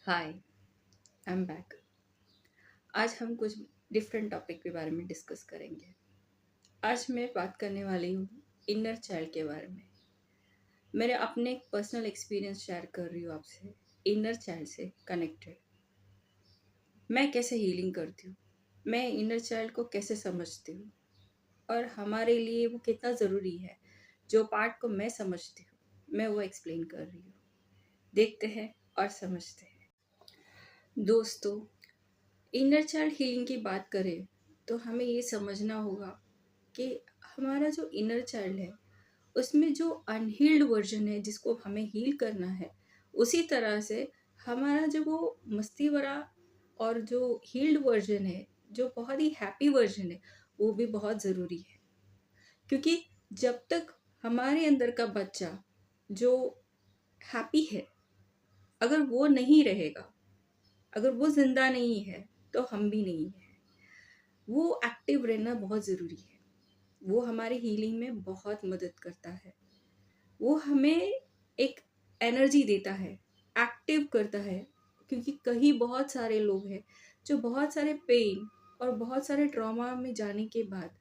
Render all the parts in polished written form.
Hi, I am back. आज हम कुछ डिफरेंट टॉपिक के बारे में डिस्कस करेंगे। आज मैं बात करने वाली हूँ इनर चाइल्ड के बारे में। मेरे अपने एक पर्सनल एक्सपीरियंस शेयर कर रही हूँ आपसे, इनर चाइल्ड से कनेक्टेड। मैं कैसे हीलिंग करती हूँ, मैं इनर चाइल्ड को कैसे समझती हूँ और हमारे लिए वो कितना ज़रूरी है। जो पार्ट को मैं समझती हूँ, मैं वो एक्सप्लेन कर रही हूँ। देखते हैं और समझते हैं। दोस्तों, इनर चाइल्ड हीलिंग की बात करें तो हमें ये समझना होगा कि हमारा जो इनर चाइल्ड है उसमें जो अनहील्ड वर्जन है जिसको हमें हील करना है, उसी तरह से हमारा जो वो मस्ती भरा और जो हील्ड वर्जन है, जो बहुत ही हैप्पी वर्जन है, वो भी बहुत ज़रूरी है। क्योंकि जब तक हमारे अंदर का बच्चा जो हैप्पी है, अगर वो नहीं रहेगा, अगर वो जिंदा नहीं है, तो हम भी नहीं है। वो एक्टिव रहना बहुत ज़रूरी है। वो हमारे हीलिंग में बहुत मदद करता है। वो हमें एक एनर्जी देता है, एक्टिव करता है। क्योंकि कहीं बहुत सारे लोग हैं जो बहुत सारे पेन और बहुत सारे ट्रॉमा में जाने के बाद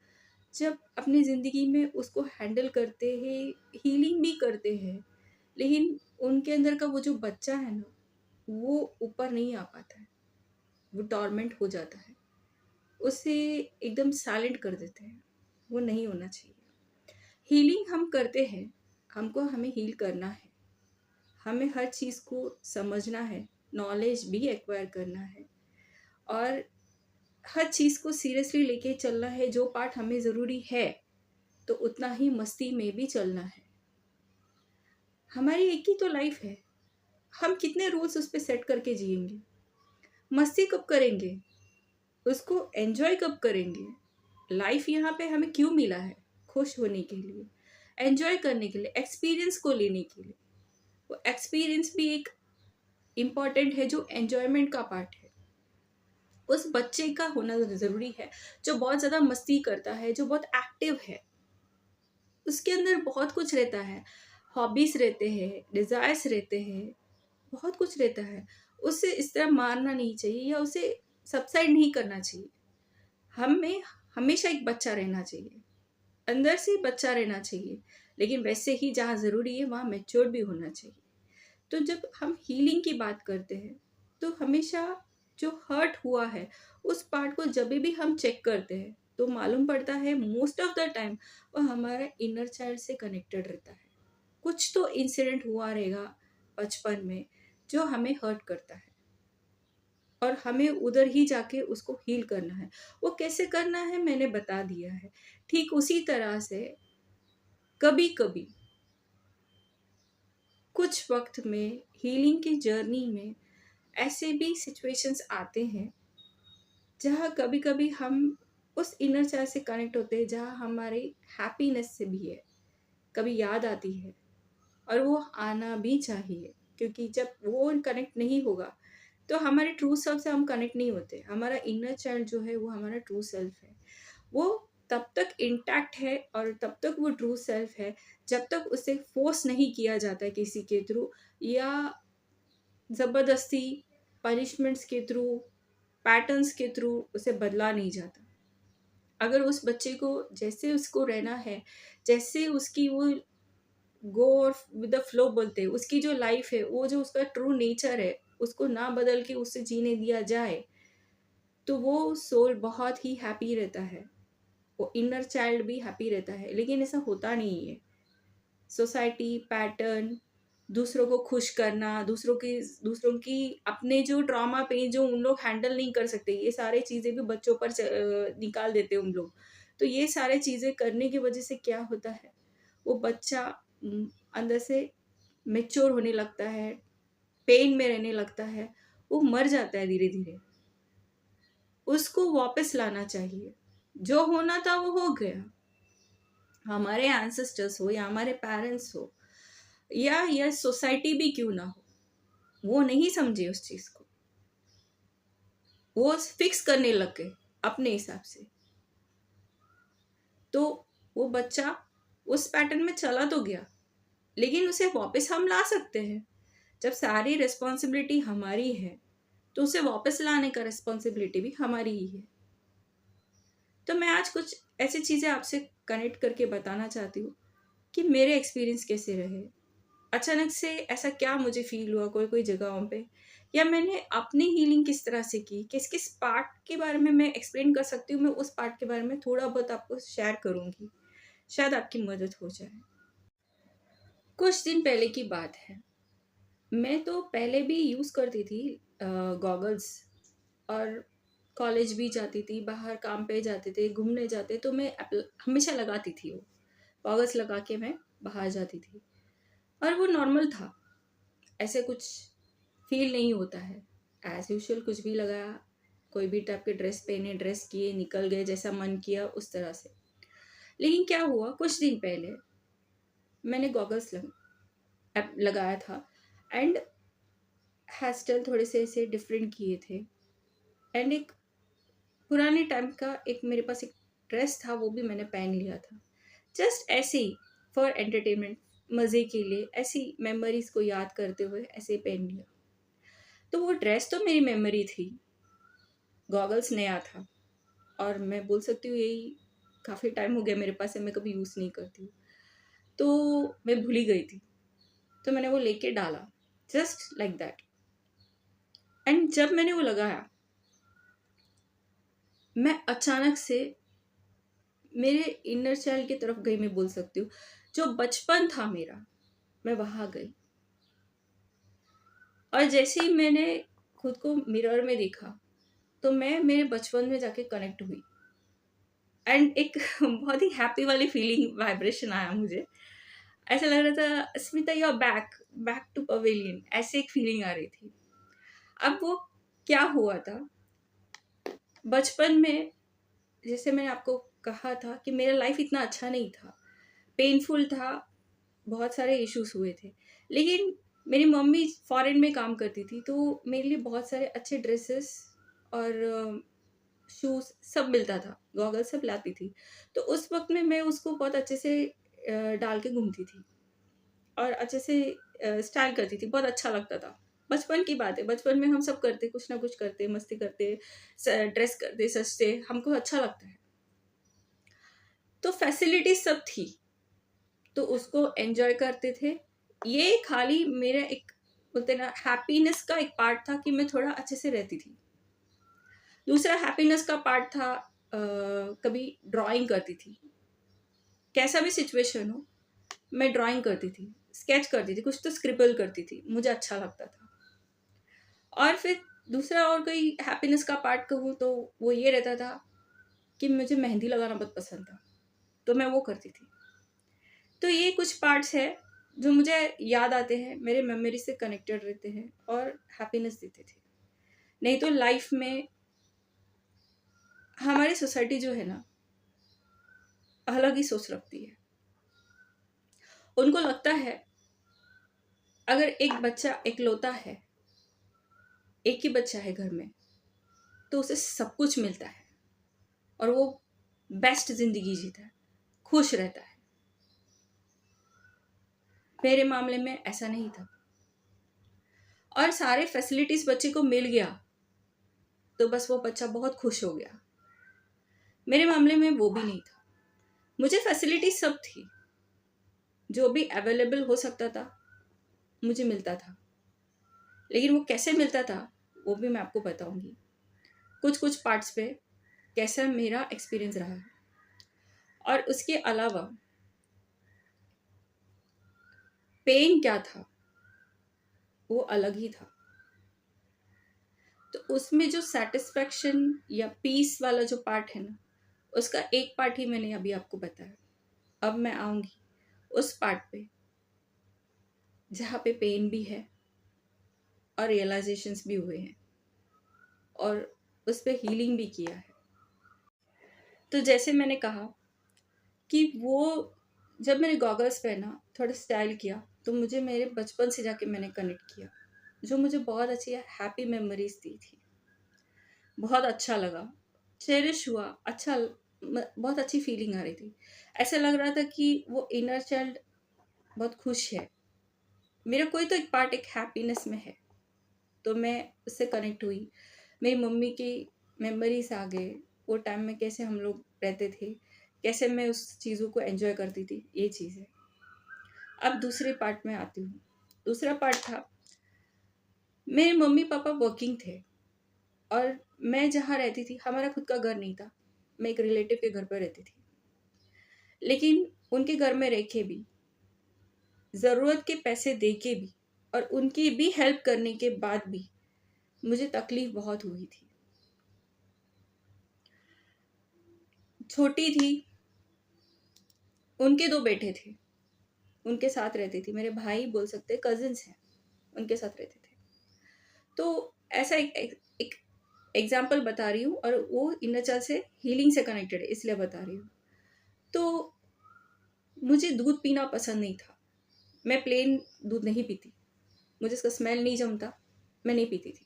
जब अपनी ज़िंदगी में उसको हैंडल करते हैं, हीलिंग भी करते हैं, लेकिन उनके अंदर का वो जो बच्चा है ना, वो ऊपर नहीं आ पाता है। वो टॉर्मेंट हो जाता है, उसे एकदम साइलेंट कर देते हैं। वो नहीं होना चाहिए। हीलिंग हम करते हैं, हमको हमें हील करना है। हमें हर चीज़ को समझना है, नॉलेज भी एक्वायर करना है और हर चीज़ को सीरियसली लेके चलना है। जो पार्ट हमें ज़रूरी है तो उतना ही मस्ती में भी चलना है। हमारी एक ही तो लाइफ है, हम कितने रूल्स उस पर सेट करके जिएंगे? मस्ती कब करेंगे? उसको एंजॉय कब करेंगे? लाइफ यहाँ पे हमें क्यों मिला है? खुश होने के लिए, एंजॉय करने के लिए, एक्सपीरियंस को लेने के लिए। वो एक्सपीरियंस भी एक इम्पॉर्टेंट है, जो एंजॉयमेंट का पार्ट है। उस बच्चे का होना ज़रूरी है जो बहुत ज़्यादा मस्ती करता है, जो बहुत एक्टिव है। उसके अंदर बहुत कुछ रहता है, हॉबीज रहते हैं, डिज़ायर्स रहते हैं, बहुत कुछ रहता है। उसे इस तरह मारना नहीं चाहिए या उसे सबसाइड नहीं करना चाहिए। हमें हमेशा एक बच्चा रहना चाहिए, अंदर से बच्चा रहना चाहिए, लेकिन वैसे ही जहाँ ज़रूरी है वहाँ मैच्योर भी होना चाहिए। तो जब हम हीलिंग की बात करते हैं तो हमेशा जो हर्ट हुआ है उस पार्ट को जब भी हम चेक करते हैं तो मालूम पड़ता है मोस्ट ऑफ द टाइम वो हमारा इनर चाइल्ड से कनेक्टेड रहता है। कुछ तो इंसिडेंट हुआ रहेगा बचपन में जो हमें हर्ट करता है और हमें उधर ही जाके उसको हील करना है। वो कैसे करना है मैंने बता दिया है। ठीक उसी तरह से कभी कभी कुछ वक्त में हीलिंग की जर्नी में ऐसे भी सिचुएशंस आते हैं जहाँ कभी कभी हम उस इनर चाइल्ड से कनेक्ट होते हैं, जहाँ हमारी हैप्पीनेस से भी है कभी याद आती है। और वो आना भी चाहिए, क्योंकि जब वो कनेक्ट नहीं होगा तो हमारे ट्रू सेल्फ से हम कनेक्ट नहीं होते। हमारा इनर चाइल्ड जो है वो हमारा ट्रू सेल्फ है। वो तब तक इंटैक्ट है और तब तक वो ट्रू सेल्फ है जब तक उसे फोर्स नहीं किया जाता है किसी के थ्रू, या ज़बरदस्ती पनिशमेंट्स के थ्रू, पैटर्न्स के थ्रू उसे बदला नहीं जाता। अगर उस बच्चे को जैसे उसको रहना है, जैसे उसकी वो गो और विद द फ्लो बोलते हैं, उसकी जो लाइफ है, वो जो उसका ट्रू नेचर है, उसको ना बदल के उससे जीने दिया जाए तो वो सोल बहुत ही हैप्पी रहता है। वो इनर चाइल्ड भी हैप्पी रहता है, लेकिन ऐसा होता नहीं है। सोसाइटी पैटर्न, दूसरों को खुश करना, दूसरों की अपने जो ट्रॉमा पेन जो उन लोग हैंडल नहीं कर सकते, ये सारे चीज़ें भी बच्चों पर निकाल देते हैं उन लोग। तो ये सारे चीज़ें करने की वजह से क्या होता है, वो बच्चा अंदर से मैच्योर होने लगता है, पेन में रहने लगता है, वो मर जाता है धीरे धीरे। उसको वापस लाना चाहिए। जो होना था वो हो गया। हमारे एंसेस्टर्स हो या हमारे पेरेंट्स हो या सोसाइटी भी क्यों ना हो, वो नहीं समझे उस चीज को। वो फिक्स करने लग गए अपने हिसाब से। तो वो बच्चा उस पैटर्न में चला तो गया, लेकिन उसे वापस हम ला सकते हैं। जब सारी रिस्पॉन्सिबिलिटी हमारी है तो उसे वापस लाने का रिस्पॉन्सिबिलिटी भी हमारी ही है। तो मैं आज कुछ ऐसी चीज़ें आपसे कनेक्ट करके बताना चाहती हूँ कि मेरे एक्सपीरियंस कैसे रहे, अचानक से ऐसा क्या मुझे फील हुआ कोई कोई जगहों पे, या मैंने अपनी हीलिंग किस तरह से की, किस किस पार्ट के बारे में मैं एक्सप्लेन कर सकती हूँ। मैं उस पार्ट के बारे में थोड़ा बहुत आपको शेयर करूँगी, शायद आपकी मदद हो जाए। कुछ दिन पहले की बात है, मैं तो पहले भी यूज़ करती थी गॉगल्स, और कॉलेज भी जाती थी, बाहर काम पे जाते थे, घूमने जाते, तो मैं हमेशा लगाती थी वो गॉगल्स लगा के मैं बाहर जाती थी, और वो नॉर्मल था, ऐसे कुछ फील नहीं होता है। एज यूजुअल कुछ भी लगाया, कोई भी टाइप के ड्रेस पहने, ड्रेस किए, निकल गए, जैसा मन किया उस तरह से। लेकिन क्या हुआ, कुछ दिन पहले मैंने गॉगल्स लगाया था, एंड हेयर स्टाइल थोड़े से ऐसे डिफरेंट किए थे, एंड एक पुराने टाइम का एक मेरे पास एक ड्रेस था, वो भी मैंने पहन लिया था, जस्ट ऐसे ही फॉर एंटरटेनमेंट, मज़े के लिए, ऐसी मेमोरीज को याद करते हुए ऐसे ही पहन लिया। तो वो ड्रेस तो मेरी मेमोरी थी, गॉगल्स नया था, और मैं बोल सकती हूँ यही काफ़ी टाइम हो गया मेरे पास है, मैं कभी यूज़ नहीं करती हूँ, तो मैं भूल ही गई थी। तो मैंने वो लेके डाला, जस्ट लाइक दैट, एंड जब मैंने वो लगाया, मैं अचानक से मेरे इनर चाइल्ड की तरफ गई, मैं बोल सकती हूँ, जो बचपन था मेरा, मैं वहाँ गई। और जैसे ही मैंने खुद को मिरर में देखा, तो मैं मेरे बचपन में जाके कनेक्ट हुई, एंड एक बहुत ही हैप्पी वाली फीलिंग, वाइब्रेशन आया मुझे। ऐसा लग रहा था Smita you are back, back to pavilion, ऐसे एक फीलिंग आ रही थी। अब वो क्या हुआ था, बचपन में जैसे मैंने आपको कहा था कि मेरा लाइफ इतना अच्छा नहीं था, पेनफुल था, बहुत सारे इश्यूज हुए थे। लेकिन मेरी मम्मी फॉरेन में काम करती थी, तो मेरे लिए बहुत सारे अच्छे ड्रेसेस और शूज़ सब मिलता था, गॉगल सब लाती थी। तो उस वक़्त में मैं उसको बहुत अच्छे से डाल के घूमती थी, और अच्छे से स्टाइल करती थी, बहुत अच्छा लगता था। बचपन की बात है, बचपन में हम सब करते, कुछ ना कुछ करते, मस्ती करते, ड्रेस करते, सजते, हमको अच्छा लगता है। तो फैसिलिटीज़ सब थी, तो उसको एन्जॉय करते थे। ये खाली मेरा एक, बोलते ना, हैप्पीनेस का एक पार्ट था कि मैं थोड़ा अच्छे से रहती थी। दूसरा हैप्पीनेस का पार्ट था, कभी ड्राइंग करती थी, कैसा भी सिचुएशन हो, मैं ड्राइंग करती थी, स्केच करती थी, कुछ तो स्क्रिबल करती थी, मुझे अच्छा लगता था। और फिर दूसरा और कोई हैप्पीनेस का पार्ट कहूँ तो वो ये रहता था कि मुझे मेहंदी लगाना बहुत पसंद था, तो मैं वो करती थी। तो ये कुछ पार्ट्स है जो मुझे याद आते हैं, मेरे मेमोरी से कनेक्टेड रहते हैं और हैप्पीनेस देते थे। नहीं तो लाइफ में हमारी सोसाइटी जो है ना, अलग ही सोच रखती है। उनको लगता है अगर एक बच्चा इकलौता है, एक ही बच्चा है घर में, तो उसे सब कुछ मिलता है और वो बेस्ट जिंदगी जीता है, खुश रहता है। मेरे मामले में ऐसा नहीं था, और सारे फैसिलिटीज बच्चे को मिल गया तो बस वो बच्चा बहुत खुश हो गया। मेरे मामले में वो भी नहीं था, मुझे फैसिलिटी सब थी, जो भी अवेलेबल हो सकता था मुझे मिलता था। लेकिन वो कैसे मिलता था वो भी मैं आपको बताऊंगी, कुछ कुछ पार्ट्स पे कैसा मेरा एक्सपीरियंस रहा है। और उसके अलावा पेन क्या था वो अलग ही था। तो उसमें जो सेटिस्फेक्शन या पीस वाला जो पार्ट है ना, उसका एक पार्ट ही मैंने अभी आपको बताया। अब मैं आऊंगी उस पार्ट पे जहाँ पे पेन भी है और रियलाइजेशंस भी हुए हैं और उस पे हीलिंग भी किया है। तो जैसे मैंने कहा कि वो जब मैंने गॉगल्स पहना, थोड़ा स्टाइल किया, तो मुझे मेरे बचपन से जाके मैंने कनेक्ट किया, जो मुझे बहुत अच्छी हैप्पी मेमोरीज दी थी। बहुत अच्छा लगा, चेरिश हुआ, अच्छा, बहुत अच्छी फीलिंग आ रही थी। ऐसा लग रहा था कि वो इनर चाइल्ड बहुत खुश है, मेरा कोई तो एक पार्ट एक हैप्पीनेस में है, तो मैं उससे कनेक्ट हुई। मेरी मम्मी की मेमोरीज आ गए, वो टाइम में कैसे हम लोग रहते थे, कैसे मैं उस चीज़ों को एंजॉय करती थी, ये चीज़ है। अब दूसरे पार्ट में आती हूँ। दूसरा पार्ट था, मेरे मम्मी पापा वर्किंग थे और मैं जहाँ रहती थी हमारा खुद का घर नहीं था, मैं एक रिलेटिव के घर पर रहती थी। लेकिन उनके घर में रह के भी, ज़रूरत के पैसे दे के भी और उनकी भी हेल्प करने के बाद भी मुझे तकलीफ बहुत हुई थी। छोटी थी, उनके 2 बेटे थे, उनके साथ रहती थी। मेरे भाई बोल सकते हैं, कज़िन्स हैं, उनके साथ रहते थे। तो ऐसा एक एग्ज़ाम्पल बता रही हूँ और वो इनर चाइल्ड से हीलिंग से कनेक्टेड है, इसलिए बता रही हूँ। तो मुझे दूध पीना पसंद नहीं था। मैं प्लेन दूध नहीं पीती, मुझे इसका स्मेल नहीं जमता, मैं नहीं पीती थी।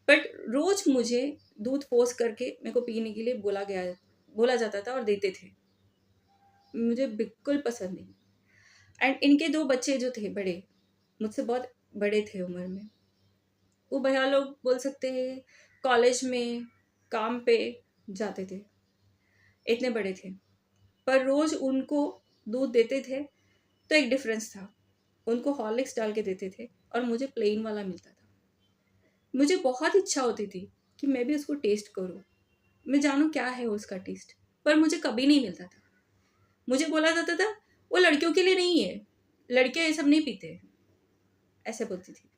बट रोज़ मुझे दूध फ़ोर्स करके मेरे को पीने के लिए बोला जाता था और देते थे। मुझे बिल्कुल पसंद नहीं। एंड इनके 2 बच्चे जो थे बड़े, मुझसे बहुत बड़े थे उम्र में। वो भैया लोग बोल सकते हैं, कॉलेज में काम पे जाते थे, इतने बड़े थे। पर रोज़ उनको दूध देते थे तो एक डिफ़रेंस था। उनको हॉर्लिक्स डाल के देते थे और मुझे प्लेन वाला मिलता था। मुझे बहुत इच्छा होती थी कि मैं भी उसको टेस्ट करूँ, मैं जानूँ क्या है उसका टेस्ट, पर मुझे कभी नहीं मिलता था। मुझे बोला जाता था, वो लड़कियों के लिए नहीं है, लड़के ये सब नहीं पीते, ऐसे बोलती थी।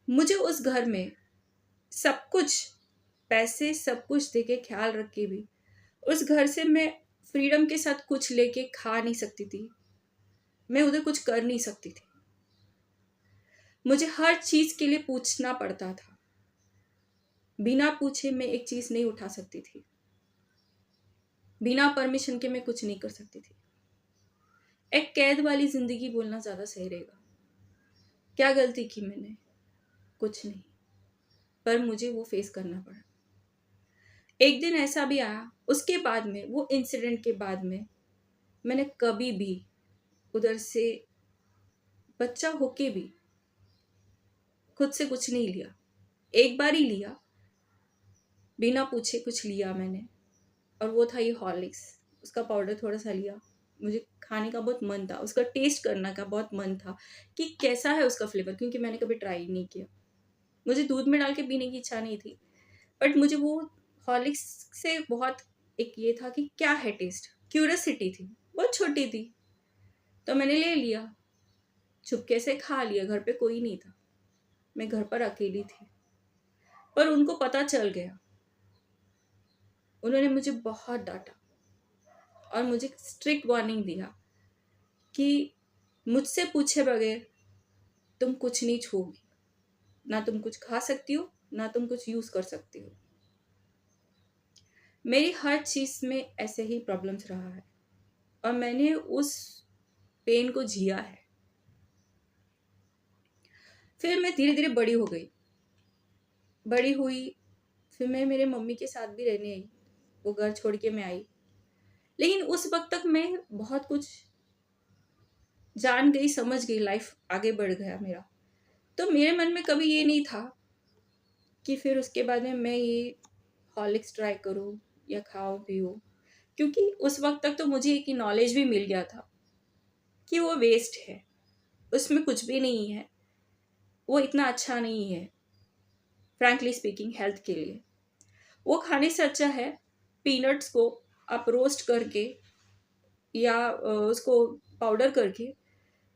मुझे उस घर में सब कुछ, पैसे सब कुछ देके ख्याल रख के भी उस घर से मैं फ्रीडम के साथ कुछ लेके खा नहीं सकती थी, मैं उधर कुछ कर नहीं सकती थी। मुझे हर चीज़ के लिए पूछना पड़ता था, बिना पूछे मैं एक चीज़ नहीं उठा सकती थी, बिना परमिशन के मैं कुछ नहीं कर सकती थी। एक कैद वाली ज़िंदगी बोलना ज़्यादा सही रहेगा। क्या गलती की मैंने? कुछ नहीं, पर मुझे वो फेस करना पड़ा। एक दिन ऐसा भी आया, उसके बाद में, वो इंसिडेंट के बाद में मैंने कभी भी उधर से, बच्चा होके भी खुद से कुछ नहीं लिया। एक बार ही लिया, बिना पूछे कुछ लिया मैंने, और वो था ये हॉर्लिक्स। उसका पाउडर थोड़ा सा लिया, मुझे खाने का बहुत मन था, उसका टेस्ट करने का बहुत मन था कि कैसा है उसका फ्लेवर, क्योंकि मैंने कभी ट्राई नहीं किया। मुझे दूध में डाल के पीने की इच्छा नहीं थी, बट मुझे वो हॉर्लिक्स से बहुत एक ये था कि क्या है टेस्ट, क्यूरियोसिटी थी। बहुत छोटी थी तो मैंने ले लिया, चुपके से खा लिया। घर पे कोई नहीं था, मैं घर पर अकेली थी, पर उनको पता चल गया। उन्होंने मुझे बहुत डांटा और मुझे स्ट्रिक्ट वार्निंग दिया कि मुझसे पूछे बगैर तुम कुछ नहीं छूओगी, ना तुम कुछ खा सकती हो, ना तुम कुछ यूज़ कर सकती हो। मेरी हर चीज़ में ऐसे ही प्रॉब्लम्स रहा है और मैंने उस पेन को जिया है। फिर मैं धीरे धीरे बड़ी हुई। फिर मैं मेरे मम्मी के साथ भी रहने आई, वो घर छोड़ के मैं आई। लेकिन उस वक्त तक मैं बहुत कुछ जान गई, समझ गई, लाइफ आगे बढ़ गया मेरा। तो मेरे मन में कभी ये नहीं था कि फिर उसके बाद में मैं ये हॉर्लिक्स ट्राई करूँ या खाऊं पीऊँ, क्योंकि उस वक्त तक तो मुझे एक नॉलेज भी मिल गया था कि वो वेस्ट है, उसमें कुछ भी नहीं है, वो इतना अच्छा नहीं है फ्रैंकली स्पीकिंग हेल्थ के लिए। वो खाने से अच्छा है पीनट्स को आप रोस्ट करके या उसको पाउडर करके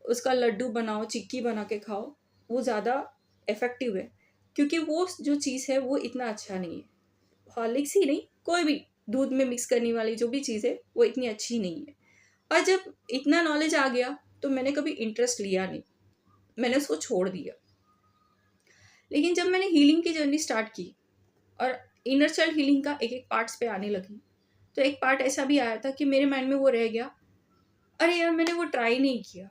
उसका लड्डू बनाओ, चिक्की बना के खाओ, वो ज़्यादा इफ़ेक्टिव है। क्योंकि वो जो चीज़ है वो इतना अच्छा नहीं है। हॉर्लिक्स ही नहीं, कोई भी दूध में मिक्स करने वाली जो भी चीज़ है वो इतनी अच्छी नहीं है। और जब इतना नॉलेज आ गया तो मैंने कभी इंटरेस्ट लिया नहीं, मैंने उसको छोड़ दिया। लेकिन जब मैंने हीलिंग की जर्नी स्टार्ट की और इनर चाइल्ड हीलिंग का एक एक पार्ट्स पे आने लगी, तो एक पार्ट ऐसा भी आया था कि मेरे माइंड में वो रह गया, अरे यार मैंने वो ट्राई नहीं किया।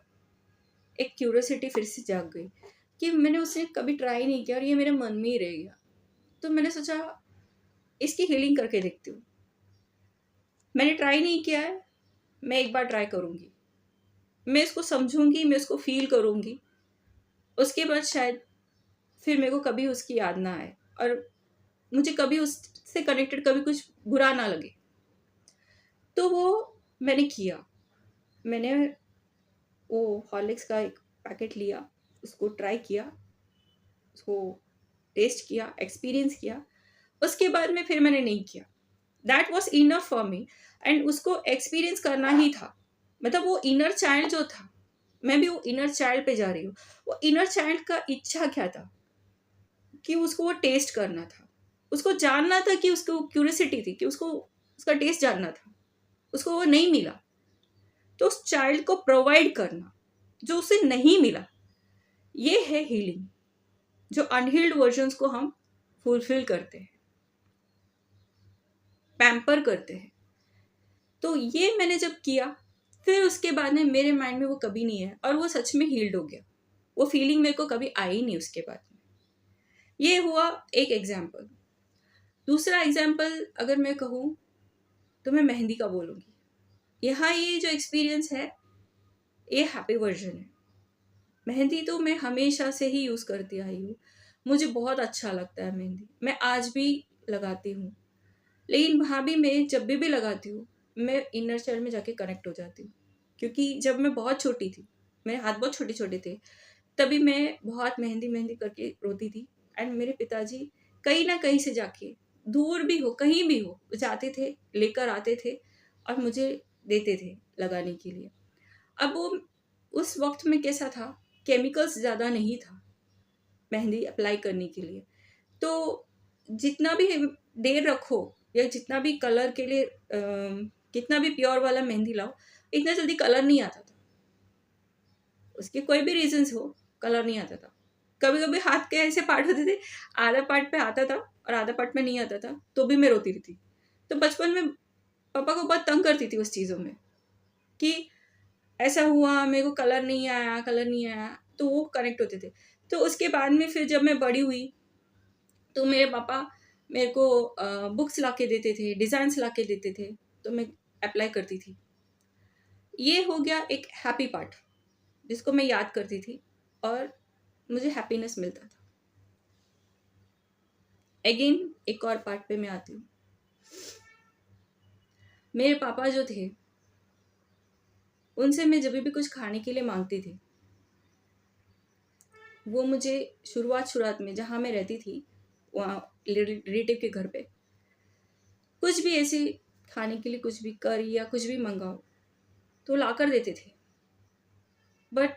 एक क्यूरियोसिटी फिर से जाग गई कि मैंने उसे कभी ट्राई नहीं किया और ये मेरे मन में ही रह गया। तो मैंने सोचा इसकी हीलिंग करके देखती हूँ। मैंने ट्राई नहीं किया है, मैं एक बार ट्राई करूँगी। मैं इसको समझूंगी, मैं इसको फील करूंगी, उसके बाद शायद फिर मेरे को कभी उसकी याद ना आए और मुझे कभी उससे कनेक्टेड कभी कुछ बुरा ना लगे। तो वो मैंने किया। मैंने वो हॉर्लिक्स का एक पैकेट लिया, उसको ट्राई किया, उसको टेस्ट किया, एक्सपीरियंस किया। उसके बाद में फिर मैंने नहीं किया। That was enough for me. And उसको एक्सपीरियंस करना ही था। मतलब वो इनर चाइल्ड जो था, मैं भी वो इनर चाइल्ड पे जा रही हूँ। वो इनर चाइल्ड का इच्छा क्या था कि उसको वो टेस्ट करना था, उसको जानना था, कि उसको क्यूरियोसिटी थी कि उसको उसका टेस्ट जानना था। उसको वो नहीं मिला, तो उस चाइल्ड को प्रोवाइड करना जो उसे नहीं मिला, ये है हीलिंग। जो अनहील्ड वर्जन्स को हम फुलफिल करते हैं, पैम्पर करते हैं। तो ये मैंने जब किया, फिर उसके बाद में मेरे माइंड में वो कभी नहीं है और वो सच में हील्ड हो गया। वो फीलिंग मेरे को कभी आई नहीं उसके बाद में। ये हुआ एक एग्जाम्पल। दूसरा एग्जाम्पल अगर मैं कहूँ तो मैं मेहंदी का बोलूँगी। यहाँ ये जो एक्सपीरियंस है, ये हैप्पी वर्जन है। मेहंदी तो मैं हमेशा से ही यूज़ करती आई हूँ। मुझे बहुत अच्छा लगता है मेहंदी, मैं आज भी लगाती हूँ। लेकिन वहाँ भी मैं जब भी लगाती हूँ, मैं इनर चाइल्ड में जाके कनेक्ट हो जाती हूँ। क्योंकि जब मैं बहुत छोटी थी, मेरे हाथ बहुत छोटे छोटे थे, तभी मैं बहुत मेहंदी मेहंदी करके रोती थी। एंड मेरे पिताजी कहीं ना कहीं से जाके, दूर भी हो कहीं भी हो, जाते थे, लेकर आते थे और मुझे देते थे लगाने के लिए। अब वो उस वक्त में कैसा था, केमिकल्स ज़्यादा नहीं था मेहंदी अप्लाई करने के लिए। तो जितना भी देर रखो या जितना भी कलर के लिए कितना भी प्योर वाला मेहंदी लाओ, इतना जल्दी कलर नहीं आता था। उसके कोई भी रीजंस हो, कलर नहीं आता था। कभी कभी हाथ के ऐसे पार्ट होते थे, आधा पार्ट पे आता था और आधा पार्ट में नहीं आता था, तो भी मैं रोती रहती। तो बचपन में पापा को बहुत तंग करती थी उस चीज़ों में कि ऐसा हुआ, मेरे को कलर नहीं आया, कलर नहीं आया। तो वो कनेक्ट होते थे। तो उसके बाद में फिर जब मैं बड़ी हुई, तो मेरे पापा मेरे को बुक्स ला के देते थे, डिज़ाइंस ला के देते थे, तो मैं अप्लाई करती थी। ये हो गया एक हैप्पी पार्ट जिसको मैं याद करती थी और मुझे हैप्पीनेस मिलता था। अगेन एक और पार्ट पे मैं आती हूँ। मेरे पापा जो थे, उनसे मैं जब भी कुछ खाने के लिए मांगती थी, वो मुझे शुरुआत में जहाँ मैं रहती थी, वहाँ रिलेटिव के घर पे, कुछ भी ऐसे खाने के लिए कुछ भी करी या कुछ भी मंगाओ तो ला कर देते थे, बट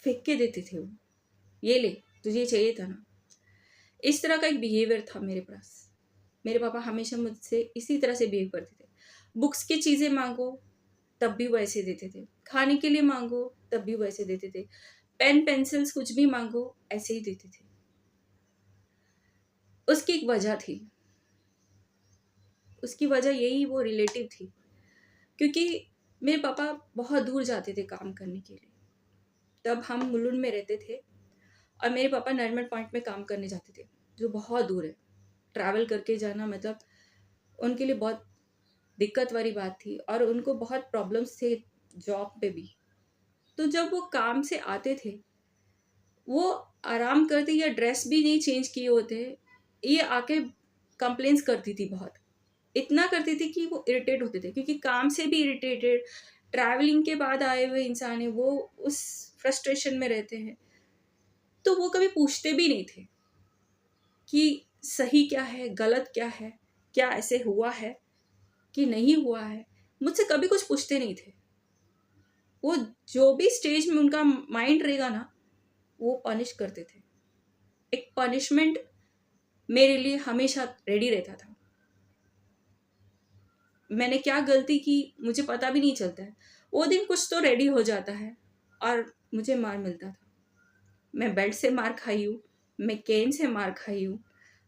फेंक के देते थे वो, ये ले, तुझे चाहिए था ना। इस तरह का एक बिहेवियर था मेरे पास। मेरे पापा हमेशा मुझसे इसी तरह से बिहेव करते थे। बुक्स की चीज़ें मांगो तब भी वो ऐसे देते थे, खाने के लिए मांगो तब भी वो ऐसे देते थे, पेन पेंसिल्स कुछ भी मांगो ऐसे ही देते थे। उसकी एक वजह थी। उसकी वजह यही वो रिलेटिव थी, क्योंकि मेरे पापा बहुत दूर जाते थे काम करने के लिए। तब हम मुलुंड में रहते थे और मेरे पापा नरमट पॉइंट में काम करने जाते थे, जो बहुत दूर है। ट्रैवल करके जाना मतलब उनके लिए बहुत दिक्कत वाली बात थी और उनको बहुत प्रॉब्लम्स थे जॉब पे भी। तो जब वो काम से आते थे, वो आराम करते या ड्रेस भी नहीं चेंज किए होते, ये आके कंप्लेंट्स करती थी बहुत। इतना करती थी कि वो इरिटेट होते थे, क्योंकि काम से भी इरिटेटेड, ट्रैवलिंग के बाद आए हुए इंसान है, वो उस फ्रस्ट्रेशन में रहते हैं। तो वो कभी पूछते भी नहीं थे कि सही क्या है, गलत क्या है, क्या ऐसे हुआ है कि नहीं हुआ है। मुझसे कभी कुछ पूछते नहीं थे। वो जो भी स्टेज में उनका माइंड रहेगा ना, वो पनिश करते थे। एक पनिशमेंट मेरे लिए हमेशा रेडी रहता था। मैंने क्या गलती की मुझे पता भी नहीं चलता है, वो दिन कुछ तो रेडी हो जाता है और मुझे मार मिलता था। मैं बेल्ट से मार खाई हूँ, मैं केन से मार खाई हूँ,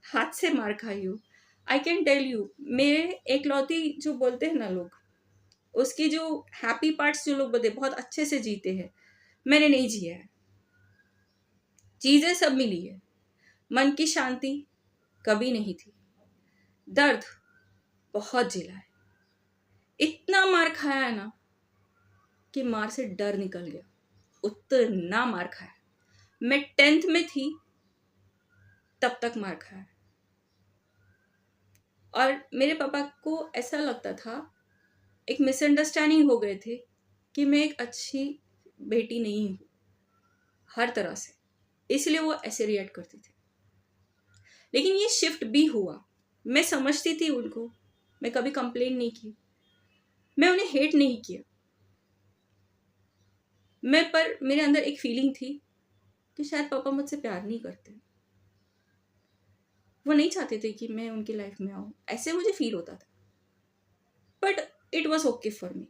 हाथ से मार खाई हूँ। आई कैन टेल यू, मेरे एकलौती जो बोलते हैं ना लोग, उसकी जो हैप्पी पार्ट्स जो लोग बोलते बहुत अच्छे से जीते हैं, मैंने नहीं जिया है। चीज़ें सब मिली है, मन की शांति कभी नहीं थी। दर्द बहुत झेला है, इतना मार खाया है ना कि मार से डर निकल गया। उतना मार खाया। मैं 10th में थी तब तक मार खाया। और मेरे पापा को ऐसा लगता था, एक मिसअंडरस्टैंडिंग हो गए थे कि मैं एक अच्छी बेटी नहीं हूँ हर तरह से, इसलिए वो ऐसे रिएक्ट करते थे। लेकिन ये शिफ्ट भी हुआ। मैं समझती थी उनको, मैं कभी कंप्लेन नहीं की, मैं उन्हें हेट नहीं किया। पर मेरे अंदर एक फीलिंग थी कि शायद पापा मुझसे प्यार नहीं करते, वो नहीं चाहते थे कि मैं उनकी लाइफ में आऊँ, ऐसे मुझे फील होता था। But it was okay for me.